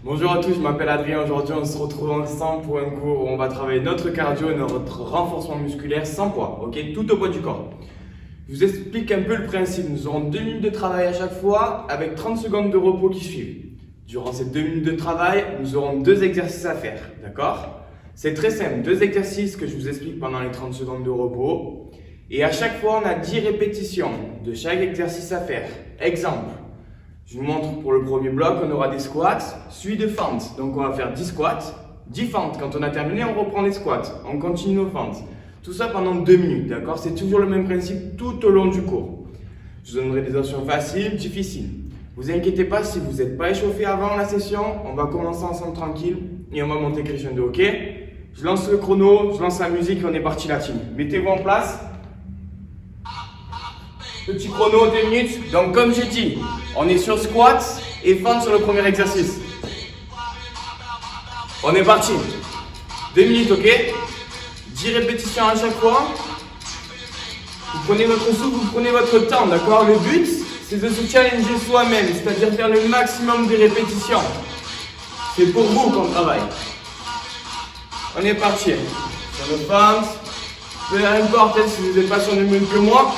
Bonjour à tous, je m'appelle Adrien. Aujourd'hui, on se retrouve ensemble pour un cours où on va travailler notre cardio et notre renforcement musculaire sans poids, ok? Tout au poids du corps. Je vous explique un peu le principe. Nous aurons 2 minutes de travail à chaque fois avec 30 secondes de repos qui suivent. Durant ces 2 minutes de travail, nous aurons 2 exercices à faire, d'accord? C'est très simple, 2 exercices que je vous explique pendant les 30 secondes de repos. Et à chaque fois, on a 10 répétitions de chaque exercice à faire. Exemple. Je vous montre pour le premier bloc, on aura des squats, suivi de fentes. Donc on va faire 10 squats, 10 fentes. Quand on a terminé, on reprend les squats. On continue nos fentes. Tout ça pendant 2 minutes, d'accord? C'est toujours le même principe tout au long du cours. Je vous donnerai des options faciles, difficiles. Vous inquiétez pas si vous n'êtes pas échauffé avant la session. On va commencer ensemble tranquille et on va monter crescendo, ok? Je lance le chrono, je lance la musique et on est parti la team. Mettez-vous en place. Petit chrono, 2 minutes. Donc comme j'ai dit, on est sur squat et fente sur le premier exercice. On est parti. 2 minutes, ok? 10 répétitions à chaque fois. Vous prenez votre souffle, vous prenez votre temps, d'accord? Le but, c'est de se challenger soi-même, c'est-à-dire faire le maximum de répétitions. C'est pour vous qu'on travaille. On est parti. Sur nos fentes. Peu importe si vous n'êtes pas sur le même que moi.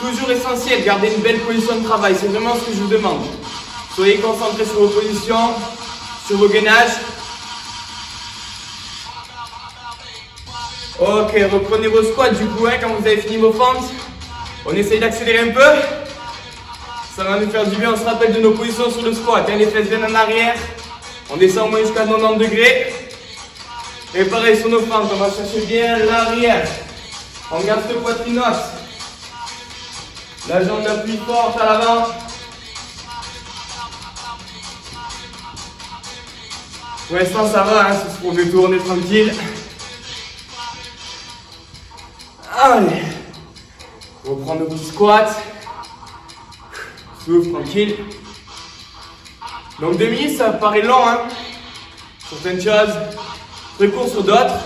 Toujours essentiel, gardez une belle position de travail, c'est vraiment ce que je vous demande. Soyez concentrés sur vos positions, sur vos gainages. Ok, reprenez vos squats du coup, quand vous avez fini vos fentes. On essaye d'accélérer un peu. Ça va nous faire du bien, on se rappelle de nos positions sur le squat. Les fesses viennent en arrière. On descend au moins jusqu'à 90 degrés. Et pareil sur nos fentes, on va chercher bien l'arrière. On garde ce poitrine haute. La jambe la plus forte à l'avant. Pour l'instant ça va, si vous pouvez tourner tranquille. Allez. Reprendre nos petits squats. Souffle tranquille. Donc 2 minutes ça paraît long sur certaines choses. Très court sur d'autres.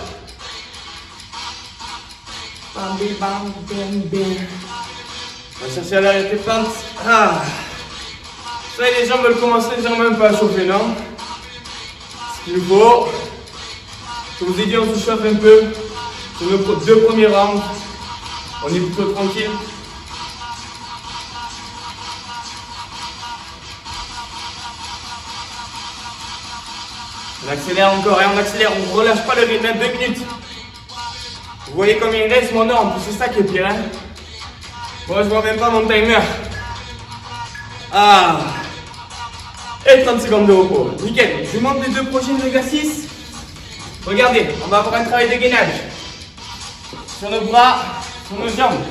Bam, bam, bam, bam. On va chercher à l'arrêt tes fentes. Ah. Ça y est, les jambes veulent commencer déjà même pas à chauffer, non? Ce qu'il nous faut. Je vous ai dit, on se chauffe un peu. Sur nos 2 premiers rounds. On est plutôt tranquille. On accélère encore et on accélère. On ne relâche pas le rythme. 2 minutes. Vous voyez combien il reste? Moi non, en plus c'est ça qui est pire. Moi, je vois même pas mon timer. Ah. Et 30 secondes de repos. Nickel. Je vous montre les 2 prochains exercices. Regardez, on va avoir un travail de gainage. Sur nos bras, sur nos jambes.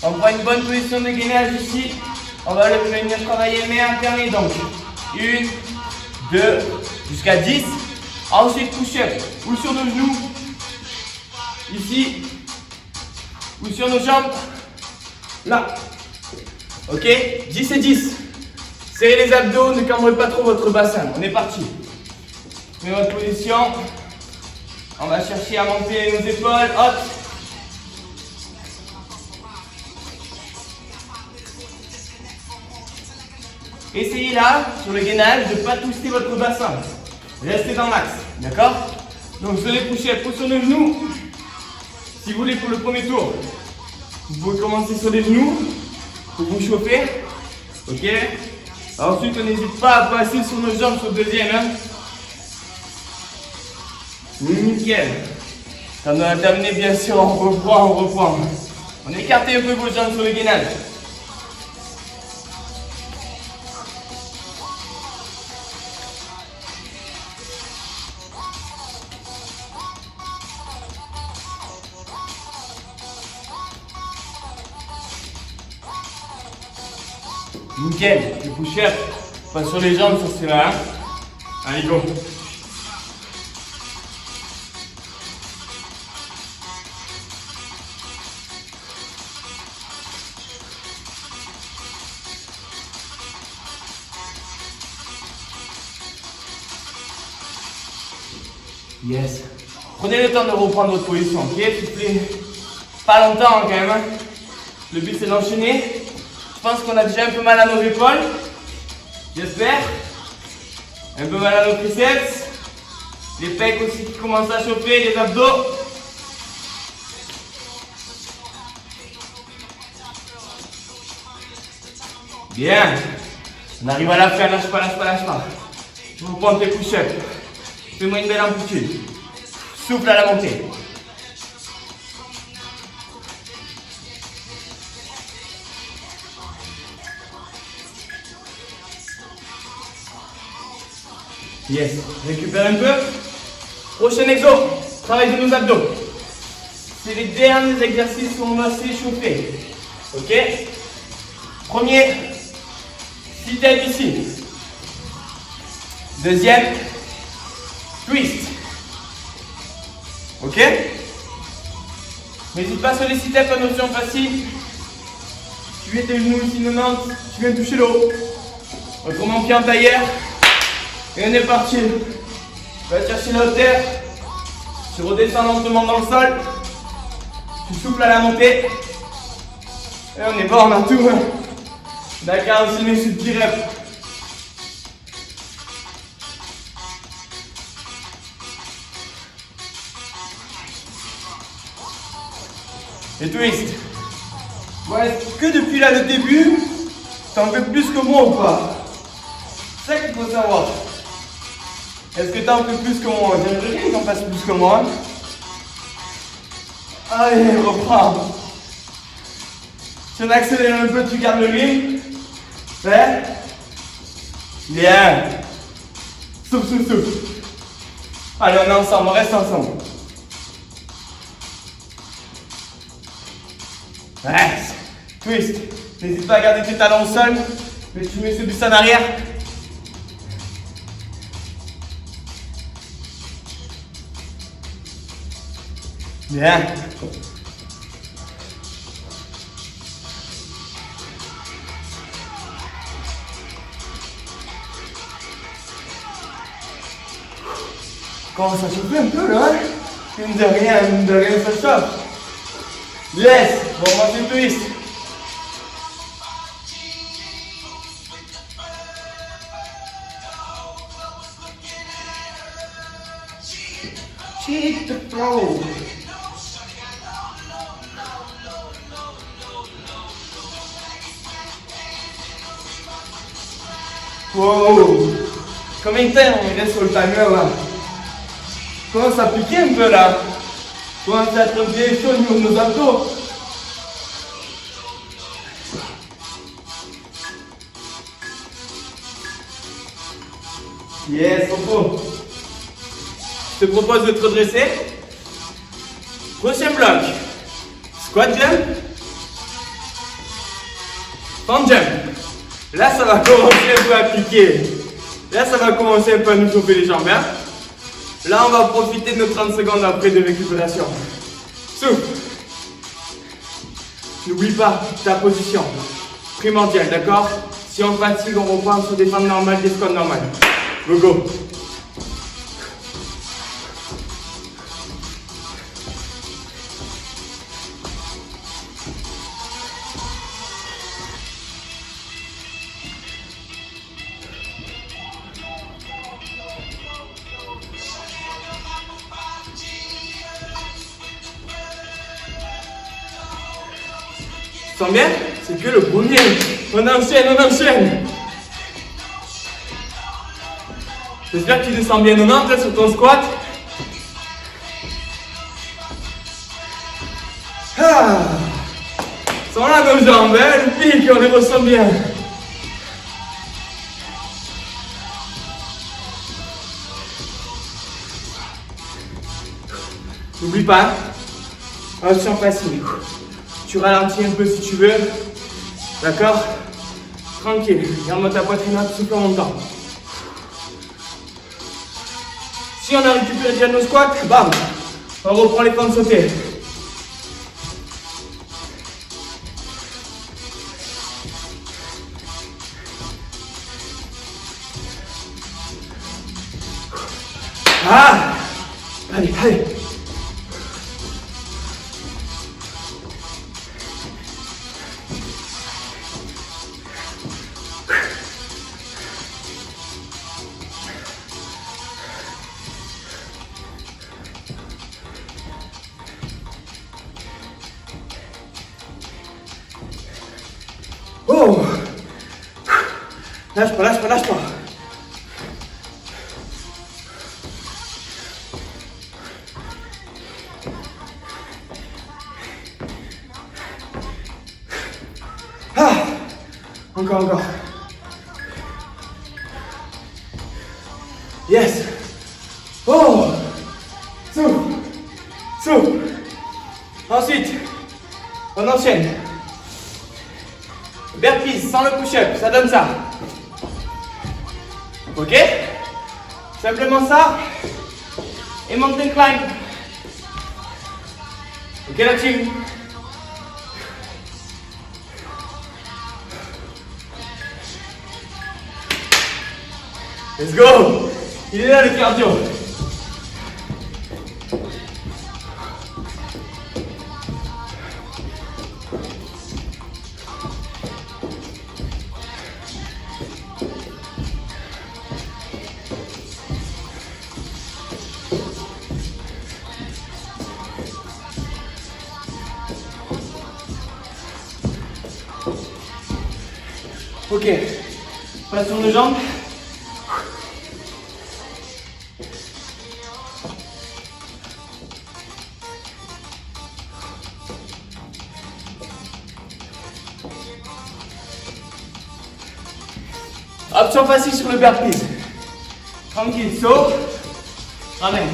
On prend une bonne position de gainage ici. On va venir travailler main alternée. Donc, 1, 2, jusqu'à 10. Ensuite, push-up. Ou sur nos genoux. Ici. Ou sur nos jambes. Là, ok, 10 et 10. Serrez les abdos, ne cambrez pas trop votre bassin. On est parti. Prenez votre position. On va chercher à monter nos épaules. Hop. Essayez là, sur le gainage, de ne pas twister votre bassin. Restez dans l'axe, d'accord? Donc sur les push-ups ou sur nos genoux. Si vous voulez pour le premier tour. Vous pouvez commencer sur les genoux pour vous chauffer. Ok. Ensuite, on n'hésite pas à passer sur nos jambes sur le deuxième. Nickel. Quand on a terminé, bien sûr, on reprend. On écarte un peu vos jambes sur le gainage. Nickel, le push-up, pas sur les jambes, sur ceux-là. Allez, go. Yes. Prenez le temps de reprendre votre position, ok? Soufflez pas longtemps quand même. Le but c'est d'enchaîner. Je pense qu'on a déjà un peu mal à nos épaules. J'espère. Un peu mal à nos triceps. Les pecs aussi qui commencent à chauffer, les abdos. Bien. On arrive à la fin, lâche pas, lâche pas, lâche pas. Je vous prends tes push-ups. Fais-moi une belle amplitude. Souffle à la montée. Yes. Récupère un peu. Prochain exo. Travail de nos abdos. C'est les derniers exercices où on va s'échauffer. Ok. Premier. Sit-up ici. Deuxième. Twist. Ok. N'hésite pas sur les sit-ups à notion facile. Tu mets tes genoux ici 90. Tu viens toucher le haut. Autrement pied en tailleur. Et on est parti. Tu vas chercher la hauteur. Tu redescends lentement dans le sol. Tu souffles à la montée. Et on est bon, on a tout. D'accord, aussi mes sur 10 reps. Et twist. Ouais, est-ce que depuis là le début, t'en fais plus que moi ou pas? C'est ça qu'il faut savoir. Est-ce que t'en fais plus que moi? J'aimerais bien que t'en fasses plus que moi. Allez, reprends. Si on accélère un peu, tu gardes le rythme. Fait. Bien. Souffle, souffle, souffle. Allez, on est ensemble, on reste ensemble. Reste. Twist. N'hésite pas à garder tes talons au sol. Mais tu mets ce buste en arrière. Bien. Comment ça chauffe un peu là? Mine de rien, ça chauffe. Yes, bon, moi c'est twist. Cheat the flow. Wow. Combien de temps on reste sur le timer là? Commence à piquer un peu là. Commence à être bien chaud au niveau de nos abdos. Yes, on peut. Je te propose de te redresser. Prochain bloc. Squat jump. Front jump. Là, ça va commencer un peu à piquer. Là, ça va commencer un peu à nous chauffer les jambes. Hein? Là, on va profiter de nos 30 secondes après de récupération. Souffle. N'oublie pas ta position. Primordiale, d'accord? Si on fatigue, on reprend sur des fentes normales, des squats normales. Go, go. Tu sens bien? C'est que le premier. On enchaîne, on enchaîne. J'espère que tu te sens bien 90 sur ton squat. Ah. Sont là nos jambes, hein? Le pic, on les ressent bien. N'oublie pas, option facile. Tu ralentis un peu si tu veux. D'accord? Tranquille. Garde ta poitrine haute, souffle en montant. Si on a récupéré déjà nos squats, bam! On reprend les pentes sautées. Ah! Allez, allez! Oh. Lâche pas, lâche pas, lâche pas. Ah. Encore, encore. Yes. Oh. Souffle. Souffle. Ensuite, on enchaîne. Burpees sans le push-up, ça donne ça. Ok? Simplement ça. Et mountain climb. Ok la team? Let's go! Il est là le cardio. Ok, passe sur les jambes. Option facile sur le burpees. Tranquille, saut, ramène.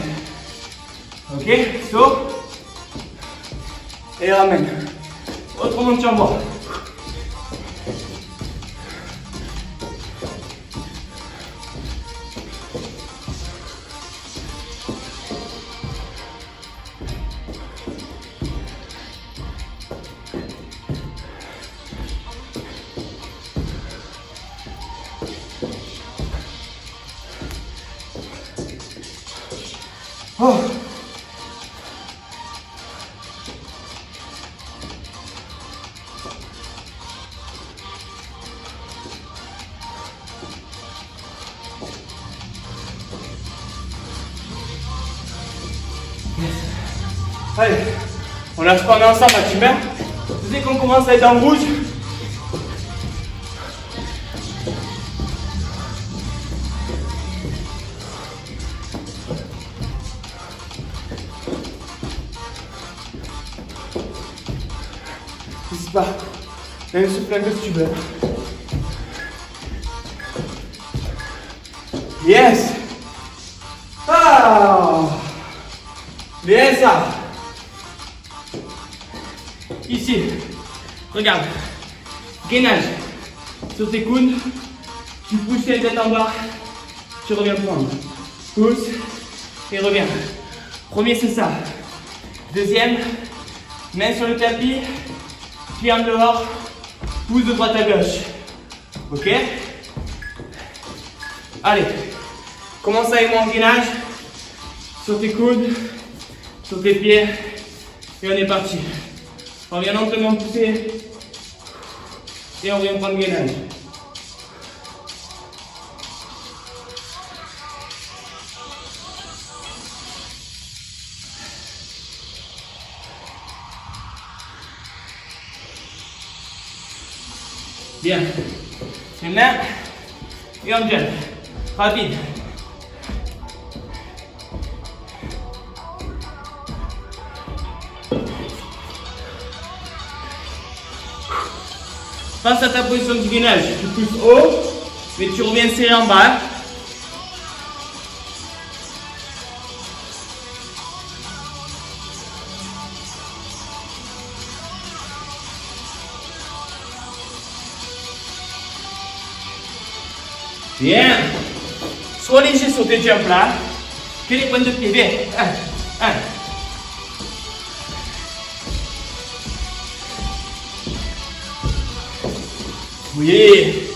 Ok, saut et ramène. Autrement tu envoies. Oh. Yes. Allez, on lâche pas, on est ensemble, la team. Dès qu'on commence à être en rouge, n'hésite pas, même souffle un peu si tu veux. Yes. Ah. Bien ça. Ici, regarde, gainage sur tes coudes, tu pousses la tête en bas, tu reviens prendre, pousse et reviens. Premier c'est ça, deuxième, main sur le tapis, pied en dehors, pousse de droite à gauche, ok? Allez, commence avec mon gainage, sur tes coudes, sur tes pieds, et on est parti. On vient lentement pousser et on vient prendre gainage. Bien. Les mains et on jump. Rapide. Passe à ta position du gainage, tu pousses haut, mais tu reviens serré en bas. Bien. Sois léger sur tes jumps là. Que les pointes de pied. Bien. 1, 1. Oui.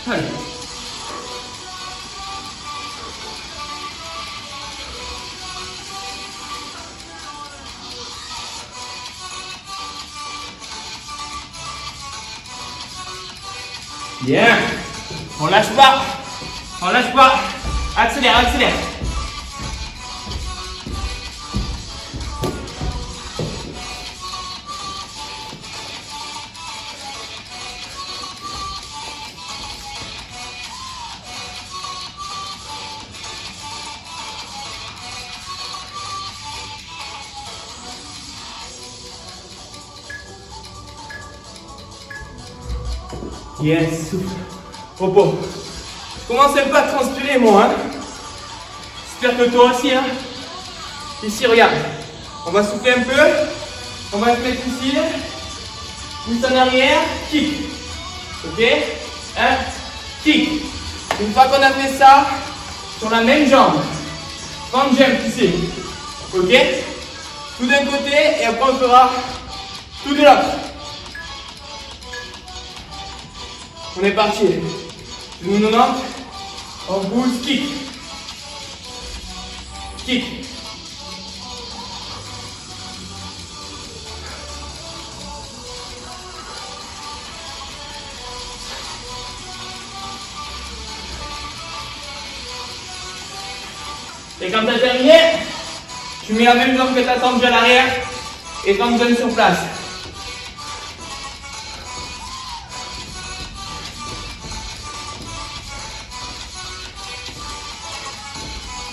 Allez. Bien. On lâche pas. On lâche pas. Accélère, accélère. Yes, souffle. Repos. Je commence un peu à transpirer moi. Hein. J'espère que toi aussi. Hein. Ici, regarde. On va souffler un peu. On va se mettre ici. Pousse en arrière. Kick. Ok. Un. Kick. Une fois qu'on a fait ça, sur la même jambe. Front jump ici. Ok. Tout d'un côté et après on fera tout de l'autre. On est parti. Genou 90. On bouge. Kick. Kick. Et quand tu as terminé, tu mets la même jambe que tu as tendue à l'arrière et tu donnes sur place.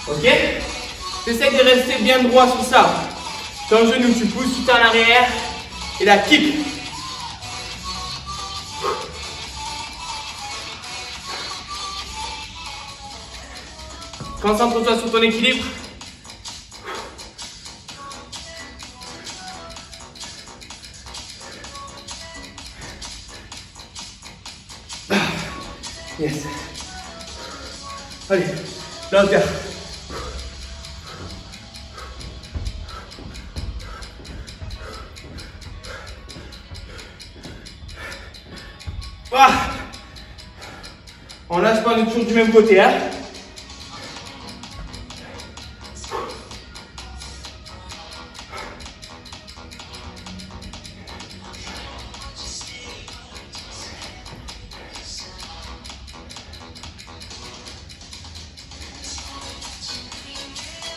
Ok? Tu essaies de rester bien droit sur ça. Ton genou, tu pousses tout en arrière et la kick. Concentre-toi sur ton équilibre. Yes. Allez, la hauteur. Ah. On lâche pas, on est toujours du même côté. Hein.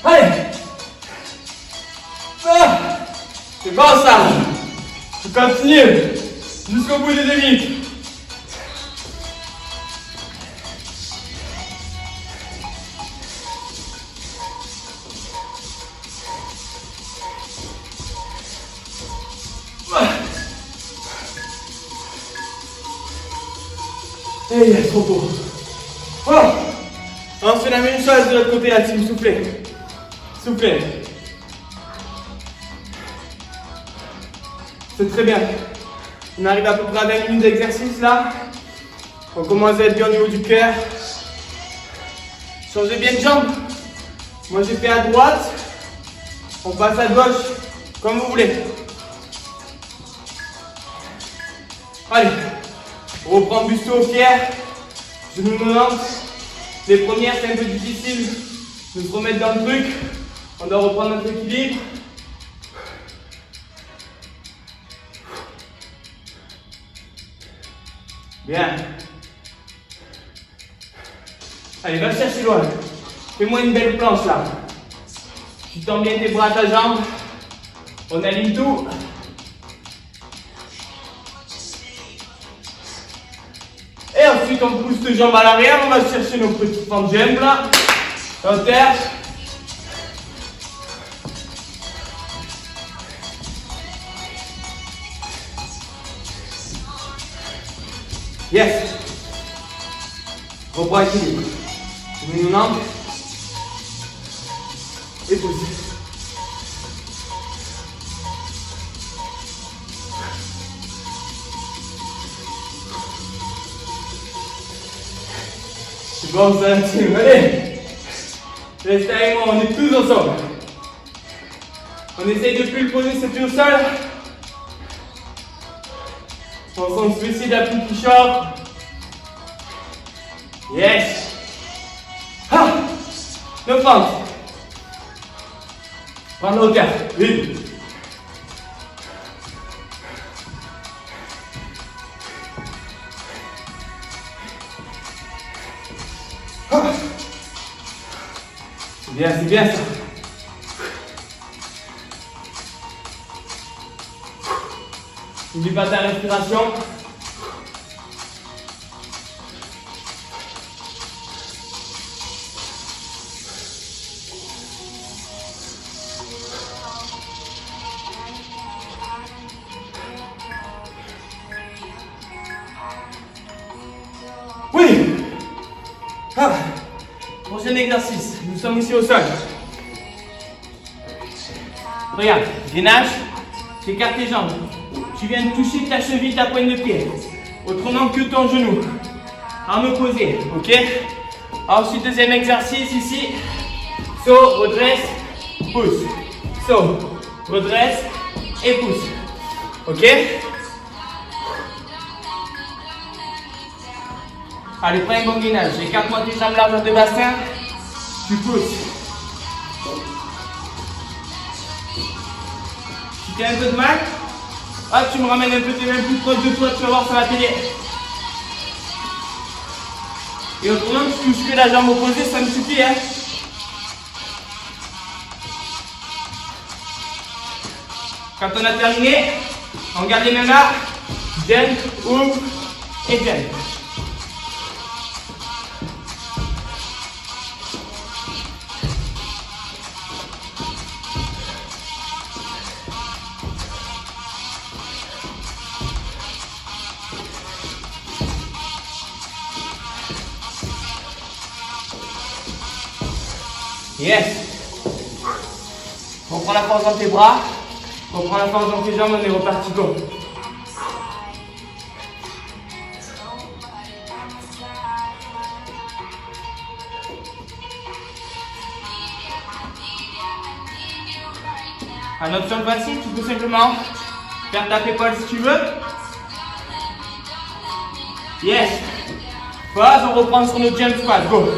Allez. Ah. C'est bon ça. Tu continues jusqu'au bout des 2 minutes. Et yes, repos. Oh. On fait la même chose de l'autre côté, la team. Soufflez. Soufflez. C'est très bien. On arrive à peu près à 20 minutes d'exercice là. On commence à être bien au niveau du cœur. Changez bien de jambe. Moi j'ai fait à droite. On passe à gauche. Comme vous voulez. Allez. On reprend busto fier. Genou 90. Les premières c'est un peu difficile de se remettre dans le truc. On doit reprendre notre équilibre. Bien. Allez, va chercher loin. Fais-moi une belle planche là. Tu tends bien tes bras à ta jambe. On aligne tout. Et ensuite on pousse les jambes à l'arrière. On va chercher nos petits front jump là. En terre. Yes. Reprends équilibre. Genou 90. Et pousse. C'est bon ça, team. Allez. Reste avec moi, on est tous ensemble. On essaye de plus le poser, c'est plus au sol. On se suicide à plus qui chope. Yes. Ah. No fente. Prends la hauteur. Une. Ah. C'est bien ça. N'oublie pas ta respiration. Prochain exercice, nous sommes ici au sol. Regarde, gainage, tu écartes tes jambes. Tu viens de toucher ta cheville, ta pointe de pied. Autrement que ton genou. En opposé, ok? Ensuite, deuxième exercice ici. Saut, redresse, pousse. Saut, redresse et pousse. Ok? Allez, prends un bon gainage. Écarte-moi tes jambes largeur de bassin. Tu pousses. Si tu as un peu de mal, hop, tu me ramènes un peu tes mains plus proches de toi. Tu vas voir, ça va t'aider. Et autrement, tu touches que la jambe opposée, ça me suffit, hein. Quand on a terminé, on garde les mains là, jump, ouvre et jump. Yes. Reprends la force dans tes bras. Reprends la force dans tes jambes, on est reparti, go. Un autre sol facile, tu peux simplement faire taper épaule si tu veux. Yes. Pause, on reprend sur notre jump squat, go.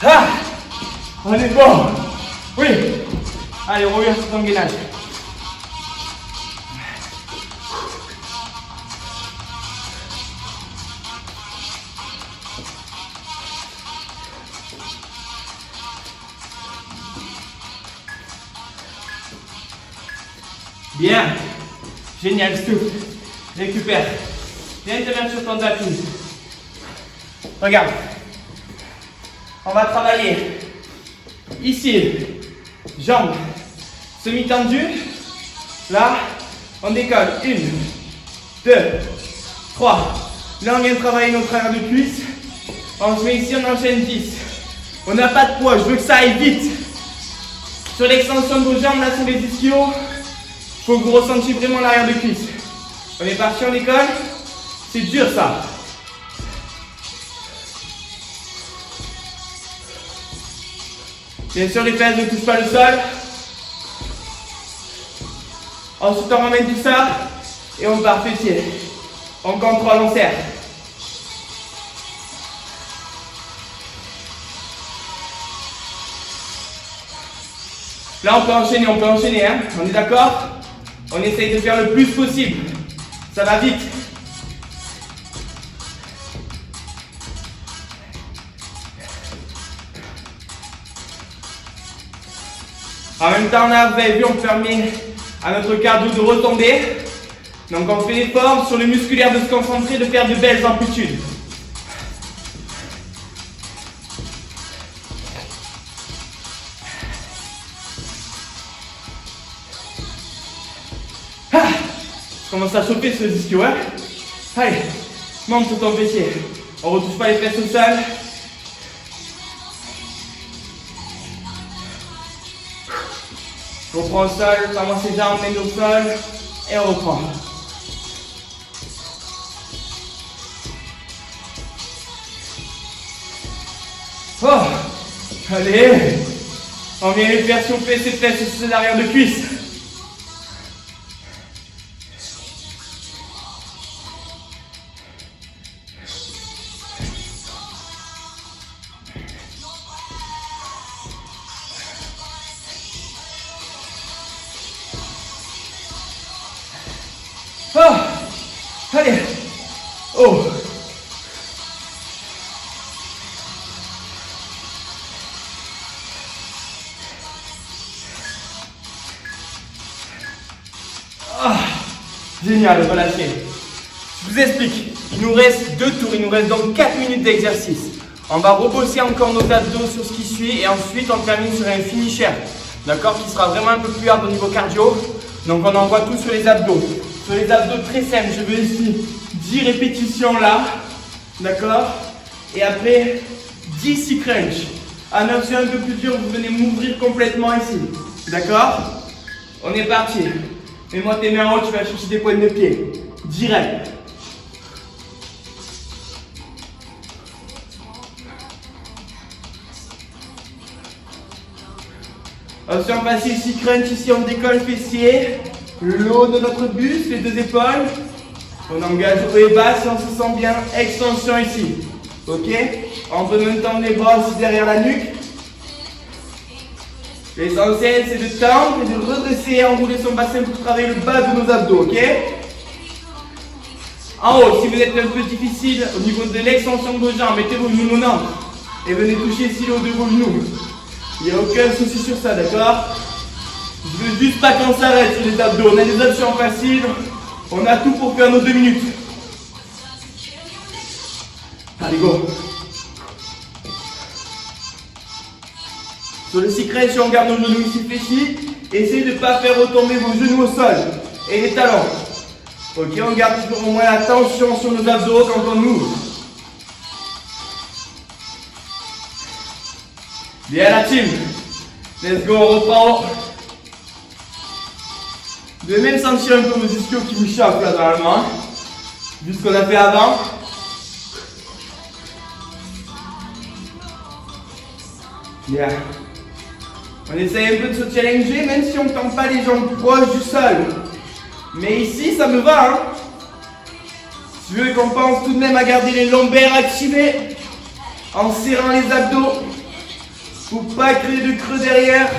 Ah, on est bon. Oui. Allez, on revient sur ton gainage. Bien. Génial, souffle. Récupère. Viens te mettre sur ton tapis. Regarde. On va travailler ici, jambes semi-tendues. Là, on décolle. 1, 2, 3. Là, on vient de travailler notre arrière de cuisse. On se met ici, on enchaîne 10. On n'a pas de poids, je veux que ça aille vite. Sur l'extension de vos jambes, là, sur les ischios, il faut que vous ressentiez vraiment l'arrière de cuisse. On est parti, on décolle. C'est dur, ça. Bien sûr, les fesses ne touchent pas le sol. Ensuite, on ramène tout ça et on part fessier. On contrôle, on serre. Là, on peut enchaîner, hein. On est d'accord? On essaye de faire le plus possible. Ça va vite. En même temps, là, vous avez vu, on permet à notre cardio de retomber. Donc, on fait l'effort sur le musculaire de se concentrer, de faire de belles amplitudes. Ah, je commence à chauffer ce ischio, hein. Allez, monte sur ton fessier. On ne retouche pas les fesses au sol. On reprend au sol, ferme ses jambes, mène au sol et on reprend. Oh, allez, on vient les faire chauffer ses fesses et ses arrières de cuisse. Oh, allez, oh. Ah, génial, relâchez. Je vous explique. Il nous reste 2 tours, il nous reste donc 4 minutes d'exercice. On va rebosser encore nos abdos sur ce qui suit et ensuite on termine sur un finisher. D'accord? Qui sera vraiment un peu plus hard au niveau cardio. Donc on envoie tout sur les abdos. Sur les abdos très simples, je veux ici 10 répétitions là. D'accord? Et après 10 six crunch. À 9 c'est un peu plus dur, vous venez m'ouvrir complètement ici. D'accord? On est parti. Mets-moi tes mains en haut, tu vas chercher tes pointes de pied. Direct. Option facile, six crunch, ici on décolle le fessier. Le haut de notre buste, les 2 épaules. On engage haut et bas si on se sent bien. Extension ici. Ok? On peut même tendre les bras aussi derrière la nuque. L'essentiel c'est de tendre et de redresser et enrouler son bassin pour travailler le bas de nos abdos. Ok? En haut, si vous êtes un peu difficile au niveau de l'extension de vos jambes, mettez vos genoux au ventre et venez toucher ici le haut de vos genoux. Il n'y a aucun souci sur ça, d'accord? Je veux juste pas qu'on s'arrête sur les abdos. On a des options faciles. On a tout pour faire nos 2 minutes. Allez, go! Sur le six crunch, on garde nos genoux ici fléchis. Essayez de ne pas faire retomber vos genoux au sol et les talons. Ok, on garde toujours au moins la tension sur nos abdos quand on ouvre. Bien la team. Let's go, on reprend. Vous devez même sentir un peu vos ischios qui vous chauffent là normalement. Vu ce qu'on a fait avant. Bien. On essaye un peu de se challenger même si on ne tend pas les jambes proches du sol. Mais ici ça me va. Hein. Je veux qu'on pense tout de même à garder les lombaires activés. En serrant les abdos. Pour pas créer de creux derrière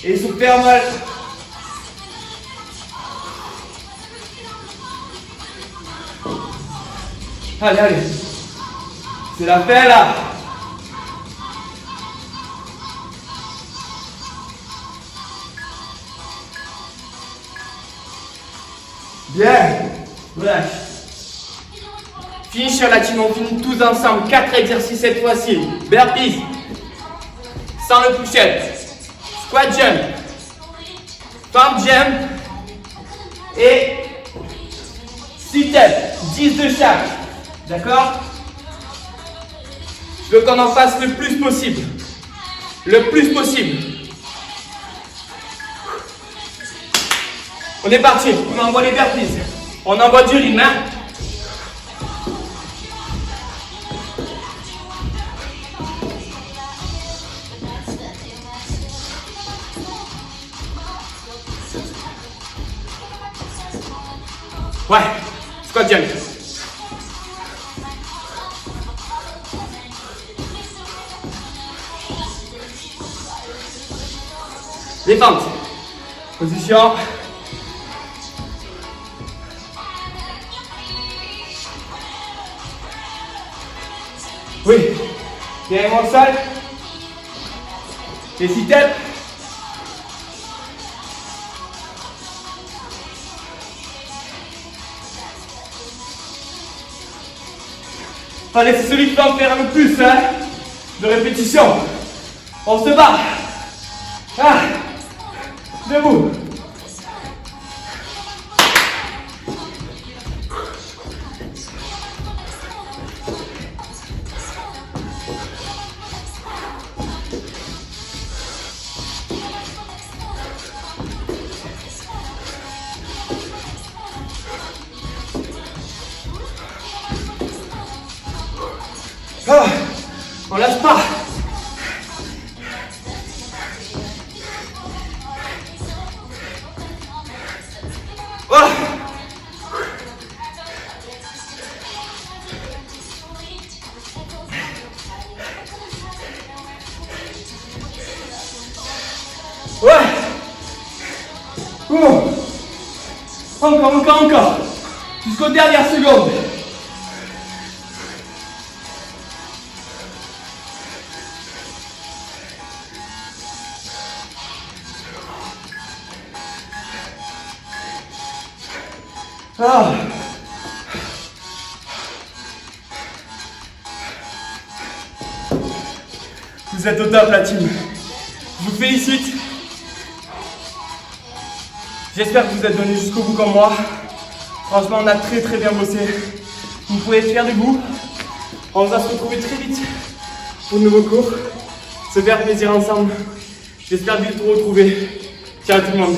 et se faire mal. Allez, allez. C'est la fin là. Bien. Voilà. Finish sur la team, on finit tous ensemble. 4 exercices cette fois-ci. Burpees. Sans le push-up. Squat jump. Pump jump. Et sit-up. 10 de chaque. D'accord? Je veux qu'on en fasse le plus possible. Le plus possible. On est parti. On envoie les burpees. On envoie du rythme. Hein? Ouais, squat jump. Détente. Position. Oui. Bien au sol. Les sit-ups. Allez, c'est celui qui va en faire le plus hein, de répétitions. On se bat. Ah, debout. Ah, on lâche pas. Oh. Ouais. Encore. Jusqu'aux dernières secondes. Ah. Vous êtes au top la team. Je vous félicite. J'espère que vous êtes venus jusqu'au bout comme moi. Franchement, on a très bien bossé. Vous pouvez être fiers de vous. On va se retrouver très vite pour de nouveaux cours. Se faire plaisir ensemble. J'espère vite vous retrouver. Ciao tout le monde.